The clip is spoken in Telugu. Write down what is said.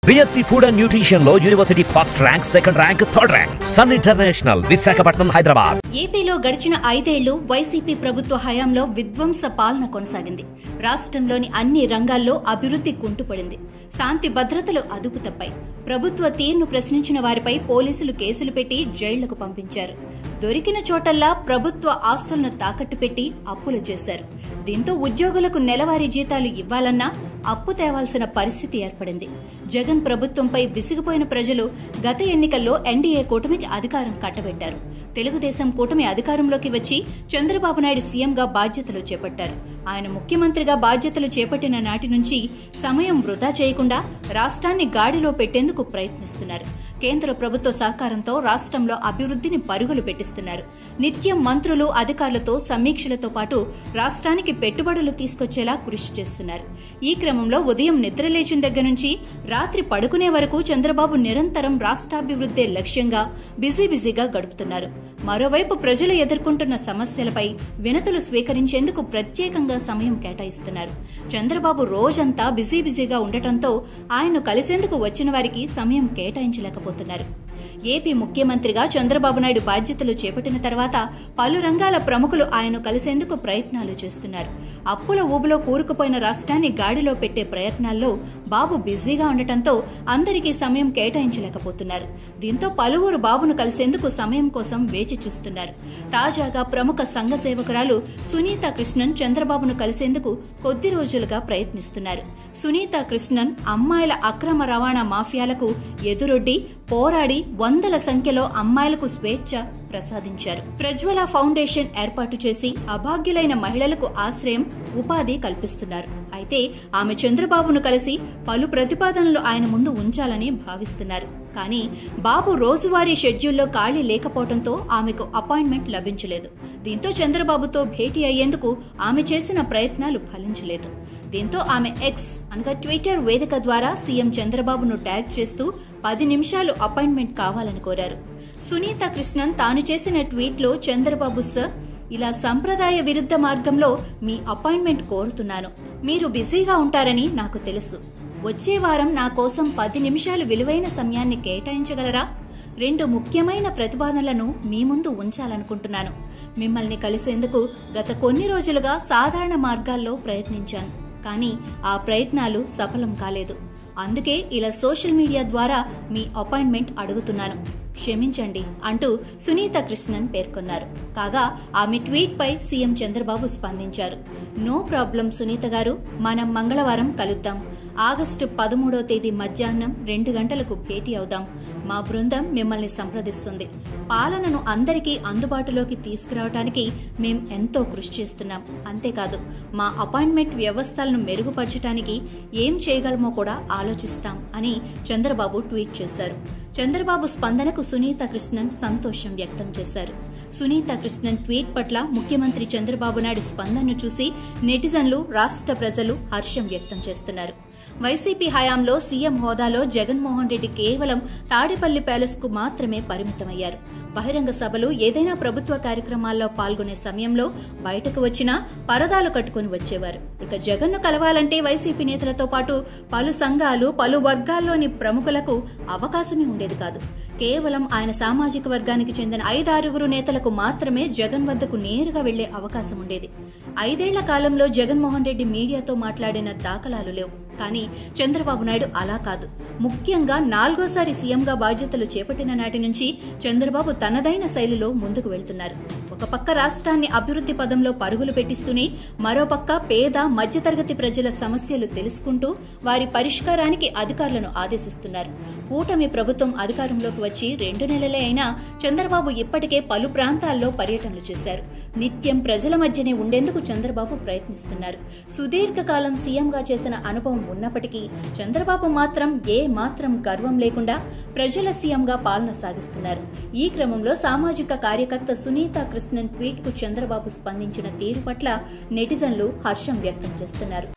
BSc Food and Nutrition లో university first rank, second rank, third rank. Sun international, Visakhapatnam, Hyderabad. ఏపీలో గడిచిన 5 ఏళ్లు వైసీపీ ప్రభుత్వ హయాంలో విధ్వంస పాలన కొనసాగింది. రాష్ట్రంలోని అన్ని రంగాల్లో అభివృద్ధి కుంటుపడింది. శాంతి భద్రతలు అదుపు తప్పాయి. ప్రభుత్వ తీరును ప్రశ్నించిన వారిపై పోలీసులు కేసులు పెట్టి జైళ్లకు పంపించారు. దొరికిన చోటల్లా ప్రభుత్వ ఆస్తులను తాకట్టు పెట్టి అప్పులు చేశారు. దీంతో ఉద్యోగులకు నెలవారీ జీతాలు ఇవ్వాలన్నా అప్పు తేవాల్సిన పరిస్థితి ఏర్పడింది. జగన్ ప్రభుత్వంపై విసిగిపోయిన ప్రజలు గత ఎన్నికల్లో ఎన్డీఏ కూటమికి అధికారం కట్టబెట్టారు. తెలుగుదేశం కూటమి అధికారంలోకి వచ్చి చంద్రబాబు నాయుడు సీఎంగా బాధ్యతలు చేపట్టారు. ఆయన ముఖ్యమంత్రిగా బాధ్యతలు చేపట్టిన నాటి నుంచి సమయం వృధా చేయకుండా రాష్ట్రాన్ని గాడిలో పెట్టేందుకు ప్రయత్నిస్తున్నారు. కేంద్ర ప్రభుత్వ సహకారంతో రాష్ట్రంలో అభివృద్ధిని పరుగులు పెట్టిస్తున్నారు. నిత్యం మంత్రులు, అధికారులతో సమీక్షలతో పాటు రాష్ట్రానికి పెట్టుబడులు తీసుకొచ్చేలా కృషి చేస్తున్నారు. ఈ క్రమంలో ఉదయం నిద్రలేచిన దగ్గర నుంచి రాత్రి పడుకునే వరకు చంద్రబాబు నిరంతరం రాష్ట్రాభివృద్ధే లక్ష్యంగా బిజీగా గడుపుతున్నారు. మరోవైపు ప్రజలు ఎదుర్కొంటున్న సమస్యలపై వినతులు స్వీకరించేందుకు ప్రత్యేకంగా సమయం కేటాయిస్తున్నారు. చంద్రబాబు రోజంతా బిజీగా ఉండటంతో ఆయన్ను కలిసేందుకు వచ్చిన వారికి సమయం కేటాయించలేకపోతున్నారు. ఏపీ ముఖ్యమంత్రిగా చంద్రబాబు నాయుడు బాధ్యతలు చేపట్టిన తర్వాత పలు రంగాల ప్రముఖులు ఆయన్ను కలిసేందుకు ప్రయత్నాలు చేస్తున్నారు. అప్పుల ఊబులో కూరుకుపోయిన రాష్ట్రాన్ని గాడిలో పెట్టే ప్రయత్నాల్లో బాబు బిజీగా ఉండటంతో అందరికీ సమయం కేటాయించలేకపోతున్నారు. దీంతో పలువురు బాబును కలిసేందుకు సమయం కోసం వేచి చూస్తున్నారు. తాజాగా ప్రముఖ సంఘ సేవకురాలు సునీతా కృష్ణన్ చంద్రబాబును కలిసేందుకు కొద్ది రోజులుగా ప్రయత్నిస్తున్నారు. సునీతా కృష్ణన్ అమ్మాయిల అక్రమ రవాణా మాఫియాలకు ఎదురొడ్డి పోరాడి వందల సంఖ్యలో అమ్మాయిలకు స్వేచ్ఛ ప్రసాదించారు. ప్రజ్వల ఫౌండేషన్ ఏర్పాటు చేసి అభాగ్యులైన మహిళలకు ఆశ్రయం, ఉపాధి కల్పిస్తున్నారు. అయితే ఆమె చంద్రబాబును కలిసి పలు ప్రతిపాదనలు ఆయన ముందు ఉంచాలని భావిస్తున్నారు. కానీ బాబు రోజువారీ షెడ్యూల్లో ఖాళీ లేకపోవడంతో ఆమెకు అపాయింట్మెంట్ లభించలేదు. దీంతో చంద్రబాబుతో భేటీ అయ్యేందుకు ఆమె చేసిన ప్రయత్నాలు ఫలించలేదు. దీంతో ఆమె ఎక్స్ అనగా ట్విట్టర్ వేదిక ద్వారా సీఎం చంద్రబాబును ట్యాగ్ చేస్తూ 10 నిమిషాలు అపాయింట్మెంట్ కావాలని కోరారు. సునీతా కృష్ణన్ తాను చేసిన ట్వీట్లో చంద్రబాబు సార్, ఇలా సంప్రదాయ విరుద్ధ మార్గంలో మీ అపాయింట్మెంట్ కోరుతున్నాను. మీరు బిజీగా ఉంటారని నాకు తెలుసు. వచ్చే వారం నా కోసం 10 నిమిషాలు విలువైన సమయాన్ని కేటాయించగలరా? 2 ముఖ్యమైన ప్రతిపాదనలను మీ ముందు ఉంచాలనుకుంటున్నాను. మిమ్మల్ని కలిసేందుకు గత కొన్ని రోజులుగా సాధారణ మార్గాల్లో ప్రయత్నించాను. కానీ ఆ ప్రయత్నాలు సఫలం కాలేదు. అందుకే ఇలా సోషల్ మీడియా ద్వారా మీ అపాయింట్మెంట్ అడుగుతున్నాను. క్షమించండి అంటూ సునీతా కృష్ణన్ పేర్కొన్నారు. కాగా ఆమె ట్వీట్ పై సీఎం చంద్రబాబు స్పందించారు. నో ప్రాబ్లం సునీత గారు, మనం మంగళవారం కలుద్దాం. ఆగస్టు 13వ తేదీ మధ్యాహ్నం 2 గంటలకు భేటీ అవుదాం. మా బృందం మిమ్మల్ని సంప్రదిస్తుంది. పాలనను అందరికీ అందుబాటులోకి తీసుకురావడానికి మేం ఎంతో కృషి చేస్తున్నాం. అంతేకాదు మా అపాయింట్మెంట్ వ్యవస్థలను మెరుగుపరచడానికి ఏం చేయగలమో కూడా ఆలోచిస్తాం అని చంద్రబాబు ట్వీట్ చేశారు. చంద్రబాబు స్పందనకు సునీతా కృష్ణన్ సంతోషం వ్యక్తం చేశారు. సునీతా కృష్ణన్ ట్వీట్ పట్ల ముఖ్యమంత్రి చంద్రబాబు నాయుడు స్పందనను చూసి నెటిజన్లు, రాష్ట్ర ప్రజలు హర్షం వ్యక్తం చేస్తున్నారు. వైసీపీ హయాంలో సీఎం హోదాలో జగన్మోహన్ రెడ్డి కేవలం తాడేపల్లి ప్యాలెస్ కు మాత్రమే పరిమితమయ్యారు. బహిరంగ సభలు, ఏదైనా ప్రభుత్వ కార్యక్రమాల్లో పాల్గొనే సమయంలో బయటకు వచ్చినా పరదాలు కట్టుకుని వచ్చేవారు. ఇక జగన్ను కలవాలంటే వైసీపీ నేతలతో పాటు పలు సంఘాలు, పలు వర్గాల్లోని ప్రముఖులకు అవకాశమే ఉండేది కాదు. కేవలం ఆయన సామాజిక వర్గానికి చెందిన 5-6 నేతలకు మాత్రమే జగన్ వద్దకు నేరుగా వెళ్లే అవకాశం ఉండేది. 5 ఏళ్ల కాలంలో జగన్మోహన్ రెడ్డి మీడియాతో మాట్లాడిన దాఖలాలు లేవు. కానీ చంద్రబాబు నాయుడు అలా కాదు. ముఖ్యంగా 4వ సీఎంగా బాధ్యతలు చేపట్టిన నాటి నుంచి చంద్రబాబు తనదైన శైలిలో ముందుకు వెళ్తున్నారు. ఒక పక్క రాష్ట్రాన్ని అభివృద్ధి పదంలో పరుగులు పెట్టిస్తూనే మరోపక్క పేద, మధ్యతరగతి ప్రజల సమస్యలు తెలుసుకుంటూ వారి పరిష్కారానికి అధికారులను ఆదేశిస్తున్నారు. కూటమి ప్రభుత్వం అధికారంలోకి వచ్చి 2 నెలలే అయినా చంద్రబాబు ఇప్పటికే పలు ప్రాంతాల్లో పర్యటనలు చేశారు. నిత్యం ప్రజల మధ్యనే ఉండేందుకు చంద్రబాబు ప్రయత్నిస్తున్నారు. సుదీర్ఘకాలం సీఎంగా చేసిన అనుభవం ఉన్నప్పటికీ చంద్రబాబు మాత్రం మాత్రం గర్వం లేకుండా ప్రజల సీఎంగా పాలన సాగిస్తున్నారు. ఈ క్రమంలో సామాజిక కార్యకర్త సునీతా కృష్ణన్ ట్వీట్ కు చంద్రబాబు స్పందించిన తీరు పట్ల నెటిజన్లు హర్షం వ్యక్తం చేస్తున్నారు.